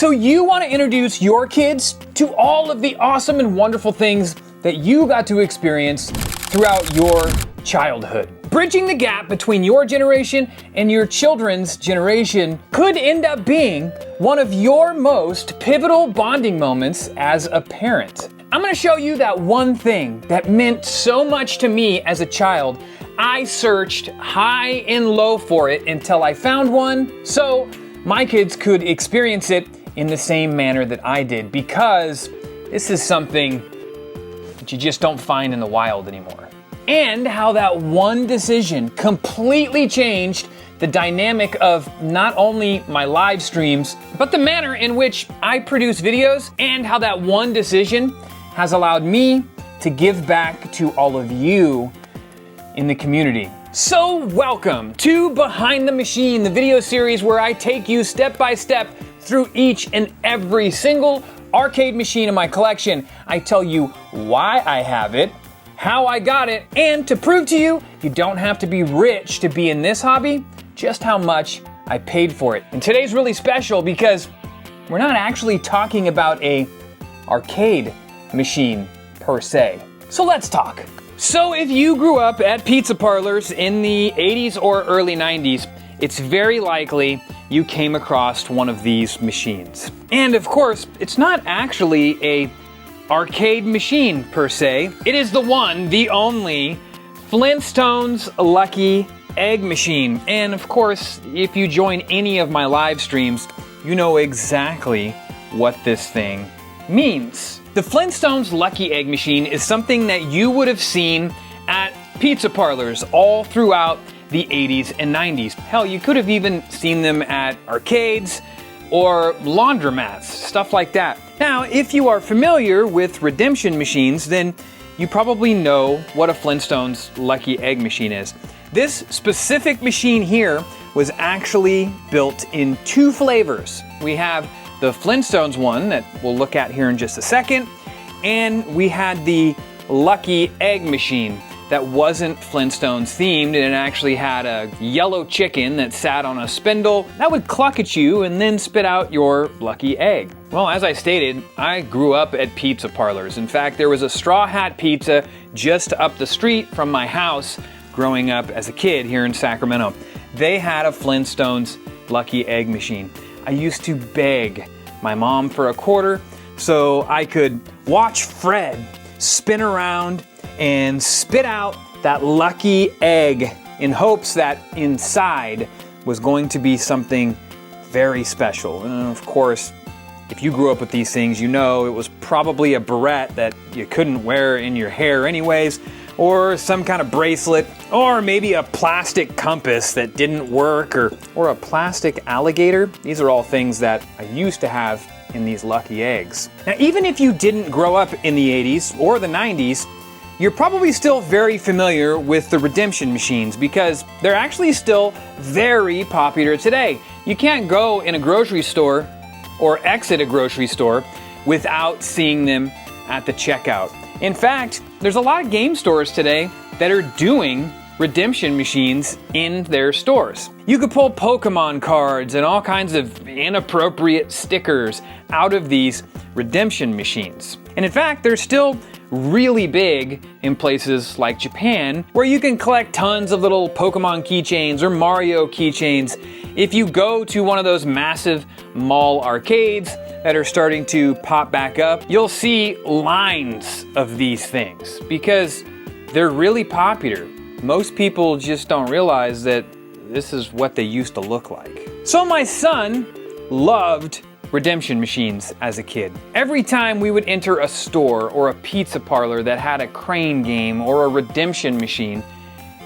So you want to introduce your kids to all of the awesome and wonderful things that you got to experience throughout your childhood. Bridging the gap between your generation and your children's generation could end up being one of your most pivotal bonding moments as a parent. I'm going to show you that one thing that meant so much to me as a child. I searched high and low for it until I found one, so my kids could experience it in the same manner that I did, because this is something that you just don't find in the wild anymore. And how that one decision completely changed the dynamic of not only my live streams, but the manner in which I produce videos, and how that one decision has allowed me to give back to all of you in the community. So welcome to Behind the Machine, the video series where I take you step by step through each and every single arcade machine in my collection. I tell you why I have it, how I got it, and to prove to you, you don't have to be rich to be in this hobby, just how much I paid for it. And today's really special because we're not actually talking about a arcade machine per se. So let's talk. So if you grew up at pizza parlors in the 80s or early 90s, it's very likely you came across one of these machines. And of course, it's not actually a arcade machine per se. It is the one, the only Flintstones Lucky Egg Machine. And of course, if you join any of my live streams, you know exactly what this thing means. The Flintstones Lucky Egg Machine is something that you would have seen at pizza parlors all throughout the 80s and 90s. Hell, you could have even seen them at arcades or laundromats, stuff like that. Now, if you are familiar with redemption machines, then you probably know what a Flintstones Lucky Egg Machine is. This specific machine here was actually built in two flavors. We have the Flintstones one that we'll look at here in just a second, and we had the Lucky Egg Machine that wasn't Flintstones themed, and it actually had a yellow chicken that sat on a spindle that would cluck at you and then spit out your lucky egg. Well, as I stated, I grew up at pizza parlors. In fact, there was a Straw Hat Pizza just up the street from my house growing up as a kid here in Sacramento. They had a Flintstones Lucky Egg Machine. I used to beg my mom for a quarter so I could watch Fred spin around and spit out that lucky egg in hopes that inside was going to be something very special. And of course, if you grew up with these things, you know it was probably a barrette that you couldn't wear in your hair anyways, or some kind of bracelet, or maybe a plastic compass that didn't work, or a plastic alligator. These are all things that I used to have in these lucky eggs. Now, even if you didn't grow up in the 80s or the 90s, you're probably still very familiar with the redemption machines because they're actually still very popular today. You can't go in a grocery store or exit a grocery store without seeing them at the checkout. In fact, there's a lot of game stores today that are doing redemption machines in their stores. You could pull Pokemon cards and all kinds of inappropriate stickers out of these redemption machines. And in fact, they're still really big in places like Japan, where you can collect tons of little Pokemon keychains or Mario keychains. If you go to one of those massive mall arcades that are starting to pop back up, you'll see lines of these things because they're really popular. Most people just don't realize that this is what they used to look like. So my son loved redemption machines as a kid. Every time we would enter a store or a pizza parlor that had a crane game or a redemption machine,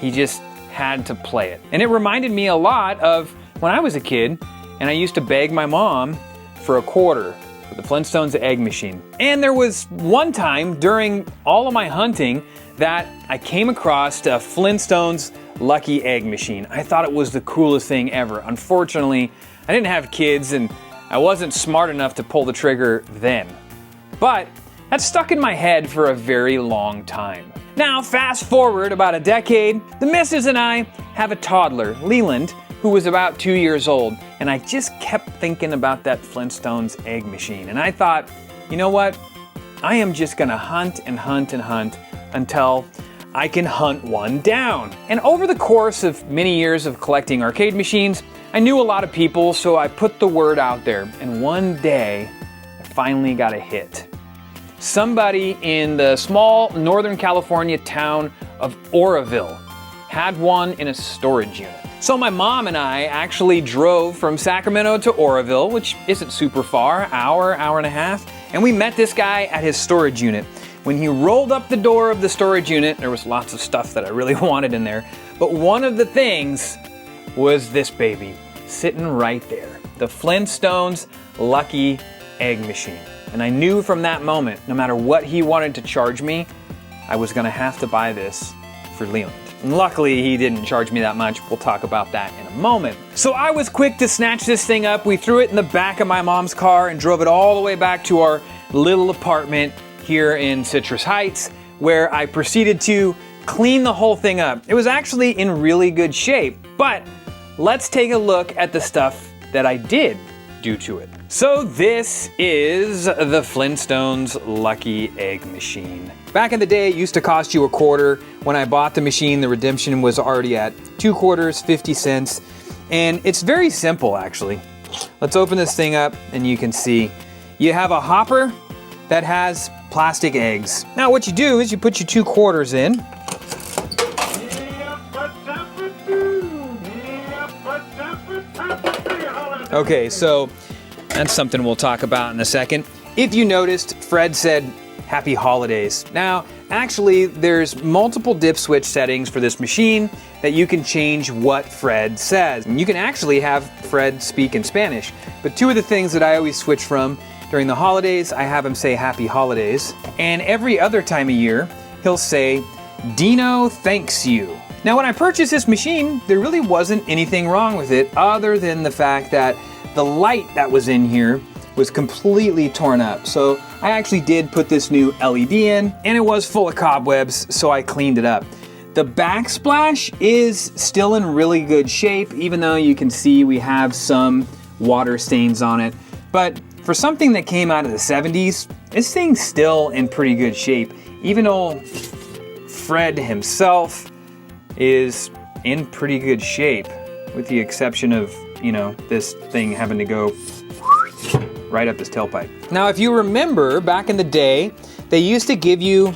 he just had to play it. And it reminded me a lot of when I was a kid and I used to beg my mom for a quarter for the Flintstones Egg Machine. And there was one time during all of my hunting that I came across a Flintstones Lucky Egg Machine. I thought it was the coolest thing ever. Unfortunately, I didn't have kids and I wasn't smart enough to pull the trigger then. But that stuck in my head for a very long time. Now, fast forward about a decade, the missus and I have a toddler, Leland, who was about 2 years old. and I just kept thinking about that Flintstones egg machine. And I thought, you know what? I am just gonna hunt and hunt and hunt until I can hunt one down. And over the course of many years of collecting arcade machines, I knew a lot of people, so I put the word out there. And one day, I finally got a hit. Somebody in the small Northern California town of Oroville had one in a storage unit. So my mom and I actually drove from Sacramento to Oroville, which isn't super far, hour and a half, and we met this guy at his storage unit. When he rolled up the door of the storage unit, there was lots of stuff that I really wanted in there, but one of the things was this baby, sitting right there, the Flintstones Lucky Egg Machine. And I knew from that moment, no matter what he wanted to charge me, I was gonna have to buy this for Leland. And luckily, he didn't charge me that much. We'll talk about that in a moment. So I was quick to snatch this thing up. We threw it in the back of my mom's car and drove it all the way back to our little apartment here in Citrus Heights, where I proceeded to clean the whole thing up. It was actually in really good shape, but let's take a look at the stuff that I did do to it. So this is the Flintstones Lucky Egg Machine. Back in the day, it used to cost you $0.25. When I bought the machine, the redemption was already at $2.25, 50 cents. And it's very simple, actually. Let's open this thing up and you can see you have a hopper that has plastic eggs. Now what you do is you put your 2 quarters in. Okay, so that's something we'll talk about in a second. If you noticed, Fred said, "Happy Holidays." Now, actually, there's multiple dip switch settings for this machine that you can change what Fred says. And you can actually have Fred speak in Spanish. But 2 of the things that I always switch from during the holidays, I have him say Happy Holidays. And every other time of year, he'll say, "Dino thanks you." Now, when I purchased this machine, there really wasn't anything wrong with it other than the fact that the light that was in here was completely torn up. So I actually did put this new LED in, and it was full of cobwebs, so I cleaned it up. The backsplash is still in really good shape, even though you can see we have some water stains on it. But for something that came out of the 70s, this thing's still in pretty good shape. Even old Fred himself is in pretty good shape, with the exception of, you know, this thing having to go right up his tailpipe. Now, if you remember, back in the day, they used to give you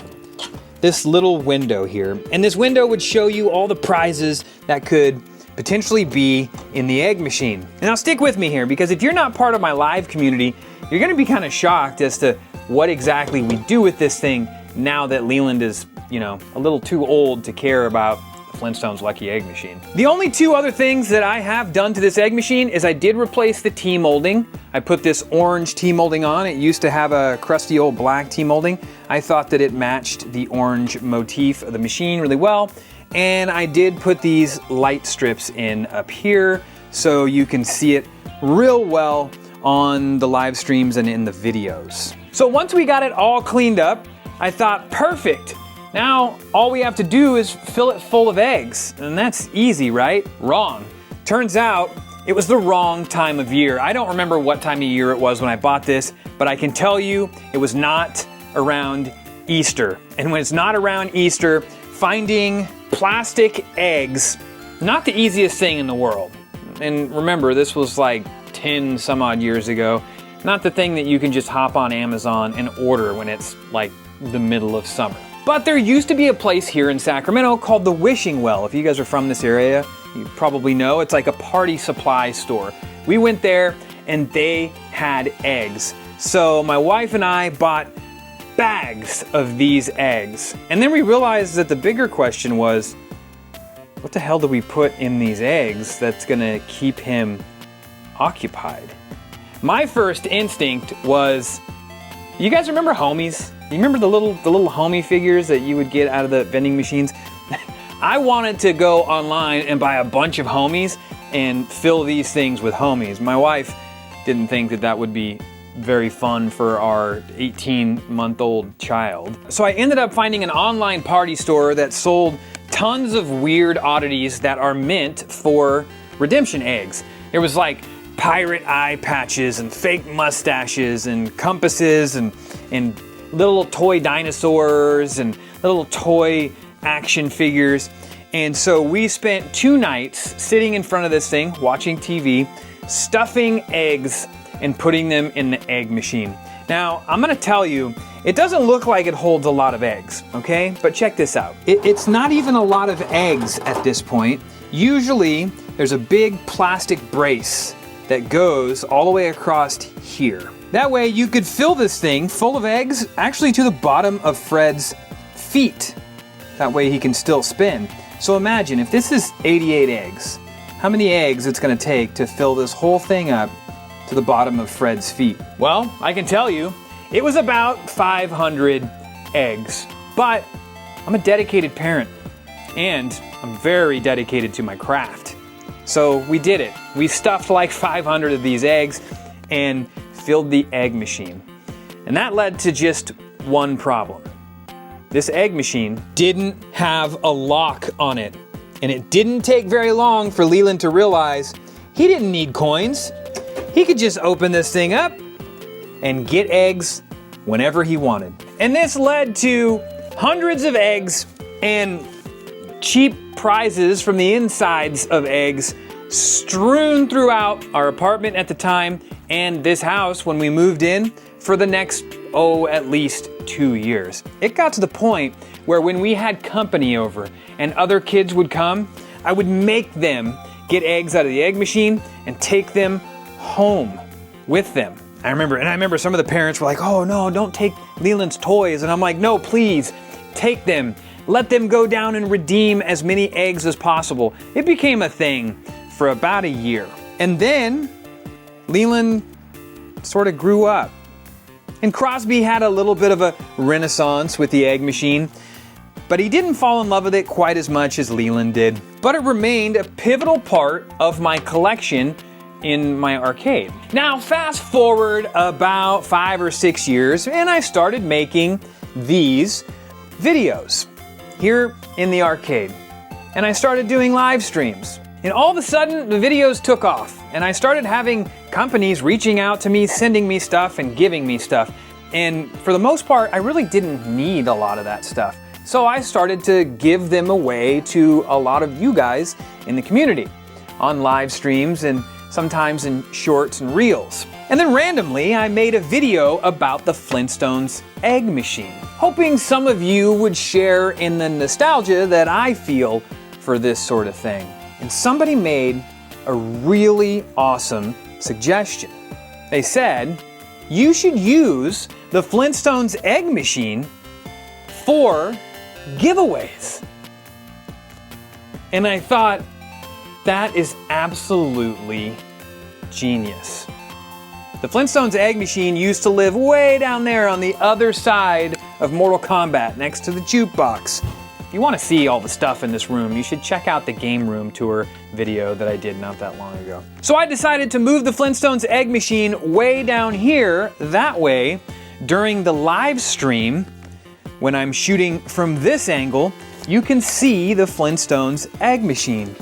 this little window here, and this window would show you all the prizes that could potentially be in the egg machine. Now, stick with me here, because if you're not part of my live community, you're gonna be kind of shocked as to what exactly we do with this thing now that Leland is, you know, a little too old to care about Flintstones Lucky Egg Machine. The only 2 other things that I have done to this egg machine is I did replace the T-molding. I put this orange T-molding on. It used to have a crusty old black T-molding. I thought that it matched the orange motif of the machine really well. And I did put these light strips in up here so you can see it real well on the live streams and in the videos. So once we got it all cleaned up, I thought, perfect. Now, all we have to do is fill it full of eggs, and that's easy, right? Wrong. Turns out, it was the wrong time of year. I don't remember what time of year it was when I bought this, but I can tell you it was not around Easter. And when it's not around Easter, finding plastic eggs, not the easiest thing in the world. And remember, this was like 10 some odd years ago. Not the thing that you can just hop on Amazon and order when it's like the middle of summer. But there used to be a place here in Sacramento called the Wishing Well. If you guys are from this area, you probably know. It's like a party supply store. We went there and they had eggs. So my wife and I bought bags of these eggs. And then we realized that the bigger question was, what the hell do we put in these eggs that's gonna keep him occupied? My first instinct was, you guys remember Homies? You remember the little homie figures that you would get out of the vending machines? I wanted to go online and buy a bunch of homies and fill these things with homies. My wife didn't think that that would be very fun for our 18-month-old child. So I ended up finding an online party store that sold tons of weird oddities that are meant for redemption eggs. There was like pirate eye patches and fake mustaches and compasses and little toy dinosaurs and little toy action figures. And so we spent 2 nights sitting in front of this thing, watching TV, stuffing eggs and putting them in the egg machine. Now, I'm gonna tell you, it doesn't look like it holds a lot of eggs, okay? But check this out. It's not even a lot of eggs at this point. Usually, there's a big plastic brace that goes all the way across here. That way you could fill this thing full of eggs actually to the bottom of Fred's feet. That way he can still spin. So imagine if this is 88 eggs, how many eggs it's gonna take to fill this whole thing up to the bottom of Fred's feet? Well, I can tell you, it was about 500 eggs. But I'm a dedicated parent and I'm very dedicated to my craft. So we did it. We stuffed like 500 of these eggs and filled the egg machine. And that led to just one problem. This egg machine didn't have a lock on it. And it didn't take very long for Leland to realize he didn't need coins. He could just open this thing up and get eggs whenever he wanted. And this led to hundreds of eggs and cheap prizes from the insides of eggs strewn throughout our apartment at the time and this house when we moved in for the next, at least 2 years. It got to the point where when we had company over and other kids would come, I would make them get eggs out of the egg machine and take them home with them. I remember some of the parents were like, oh no, don't take Leland's toys. And I'm like, no, please, take them. Let them go down and redeem as many eggs as possible. It became a thing for about a year. And then Leland sort of grew up. And Crosby had a little bit of a renaissance with the egg machine, but he didn't fall in love with it quite as much as Leland did. But it remained a pivotal part of my collection in my arcade. Now, fast forward about 5 or 6 years, and I started making these videos here in the arcade. And I started doing live streams. And all of a sudden, the videos took off. And I started having companies reaching out to me, sending me stuff and giving me stuff. And for the most part, I really didn't need a lot of that stuff. So I started to give them away to a lot of you guys in the community on live streams and sometimes in shorts and reels. And then randomly, I made a video about the Flintstones Egg Machine, hoping some of you would share in the nostalgia that I feel for this sort of thing. And somebody made a really awesome suggestion. They said, you should use the Flintstones Egg Machine for giveaways. And I thought, that is absolutely genius. The Flintstones Egg Machine used to live way down there on the other side of Mortal Kombat, next to the jukebox. If you want to see all the stuff in this room, you should check out the game room tour video that I did not that long ago. So I decided to move the Flintstones Egg Machine way down here. That way, during the live stream, when I'm shooting from this angle, you can see the Flintstones Egg Machine.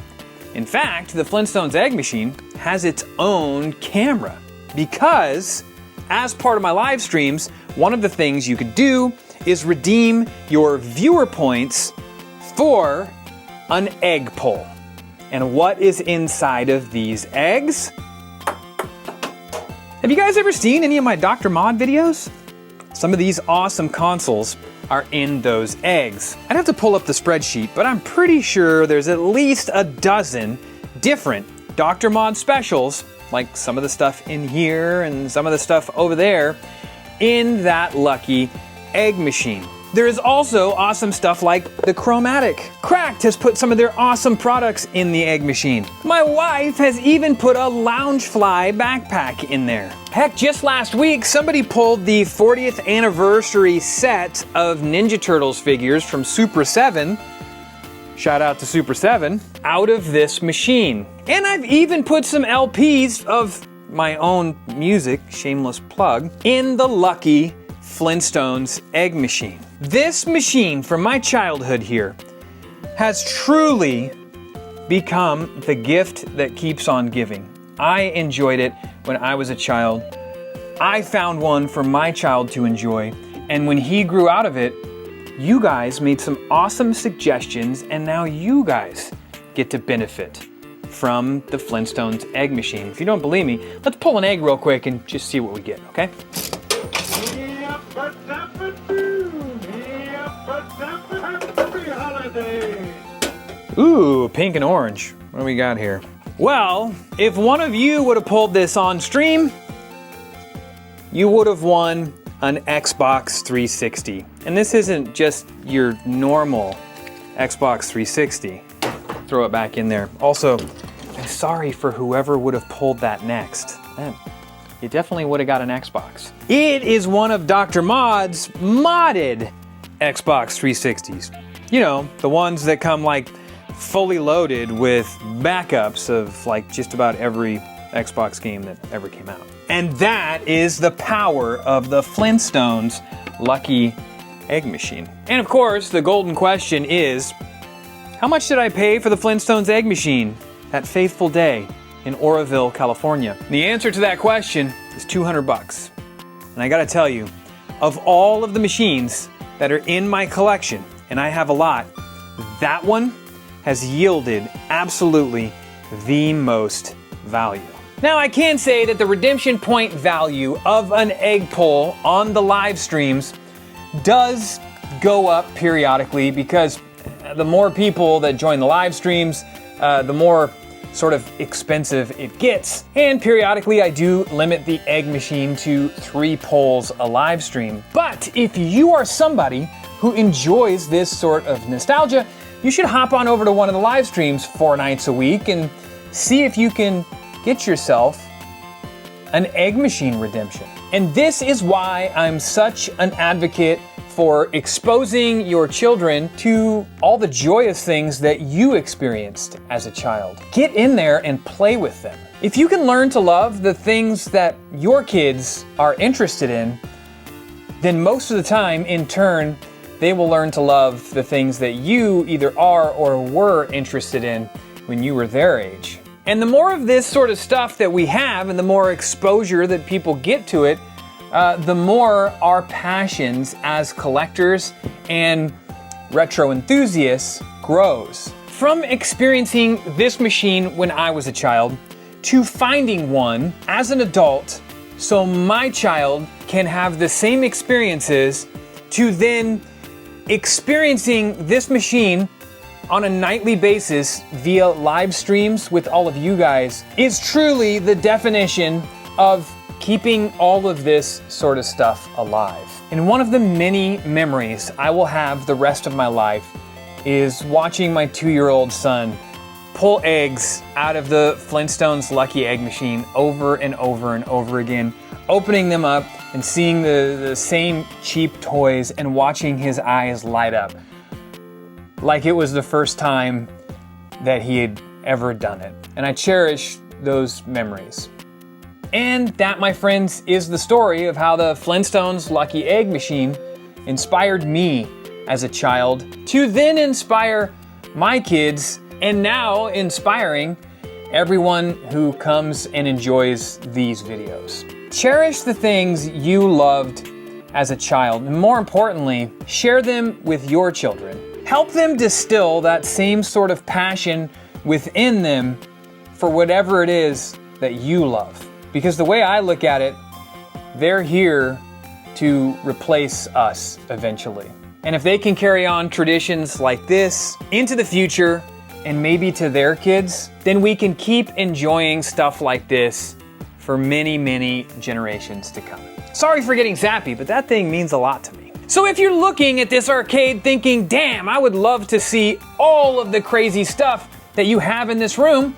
In fact, the Flintstones Egg Machine has its own camera because, as part of my live streams, one of the things you could do is redeem your viewer points for an egg poll. And what is inside of these eggs? Have you guys ever seen any of my Dr. Mod videos? Some of these awesome consoles are in those eggs. I'd have to pull up the spreadsheet, but I'm pretty sure there's at least a dozen different Dr. Mod specials, like some of the stuff in here and some of the stuff over there, in that Lucky Egg Machine. There is also awesome stuff like the Chromatic. Cracked has put some of their awesome products in the Egg Machine. My wife has even put a Loungefly backpack in there. Heck, just last week, somebody pulled the 40th anniversary set of Ninja Turtles figures from Super 7, shout out to Super 7, out of this machine. And I've even put some LPs of my own music, shameless plug, in the Lucky Flintstones Egg Machine. This machine from my childhood here has truly become the gift that keeps on giving. I enjoyed it when I was a child. I found one for my child to enjoy, and when he grew out of it, you guys made some awesome suggestions, and now you guys get to benefit from the Flintstones Egg Machine. If you don't believe me, let's pull an egg real quick and just see what we get, okay? Ooh, pink and orange. What do we got here? Well, if one of you would have pulled this on stream, you would have won an Xbox 360. And this isn't just your normal Xbox 360. Throw it back in there. Also, I'm sorry for whoever would have pulled that next. Man, you definitely would have got an Xbox. It is one of Dr. Mod's modded Xbox 360s. You know, the ones that come like fully loaded with backups of like just about every Xbox game that ever came out. And that is the power of the Flintstones Lucky Egg Machine. And of course, the golden question is, how much did I pay for the Flintstones Egg Machine that faithful day in Oroville, California? The answer to that question is $200. And I gotta tell you, of all of the machines that are in my collection, and I have a lot, that one has yielded absolutely the most value. Now I can say that the redemption point value of an egg pull on the live streams does go up periodically, because the more people that join the live streams, the more sort of expensive it gets. And periodically I do limit the egg machine to 3 pulls a live stream. But if you are somebody who enjoys this sort of nostalgia, you should hop on over to one of the live streams 4 nights a week and see if you can get yourself an egg machine redemption. And this is why I'm such an advocate for exposing your children to all the joyous things that you experienced as a child. Get in there and play with them. If you can learn to love the things that your kids are interested in, then most of the time, in turn, they will learn to love the things that you either are or were interested in when you were their age. And the more of this sort of stuff that we have, and the more exposure that people get to it, the more our passions as collectors and retro enthusiasts grows. From experiencing this machine when I was a child to finding one as an adult so my child can have the same experiences, to then experiencing this machine on a nightly basis via live streams with all of you guys, is truly the definition of keeping all of this sort of stuff alive. And one of the many memories I will have the rest of my life is watching my 2-year-old son pull eggs out of the Flintstones Lucky Egg Machine over and over and over again, opening them up and seeing the same cheap toys and watching his eyes light up like it was the first time that he had ever done it. And I cherish those memories. And that, my friends, is the story of how the Flintstones Lucky Egg Machine inspired me as a child to then inspire my kids, and now inspiring everyone who comes and enjoys these videos. Cherish the things you loved as a child, and more importantly, share them with your children. Help them distill that same sort of passion within them for whatever it is that you love. Because the way I look at it, they're here to replace us eventually. And if they can carry on traditions like this into the future, and maybe to their kids, then we can keep enjoying stuff like this for many, many generations to come. Sorry for getting zappy, but that thing means a lot to me. So if you're looking at this arcade thinking, damn, I would love to see all of the crazy stuff that you have in this room,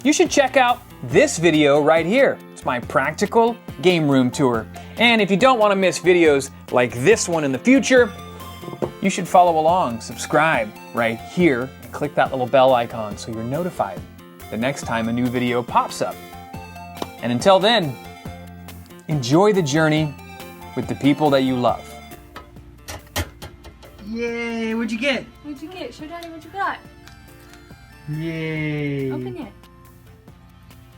you should check out this video right here. It's my practical game room tour. And if you don't want to miss videos like this one in the future, you should follow along, subscribe right here, and click that little bell icon so you're notified the next time a new video pops up. And until then, enjoy the journey with the people that you love. Yay, what'd you get? What'd you get? Show Daddy what you got. Yay. Open it.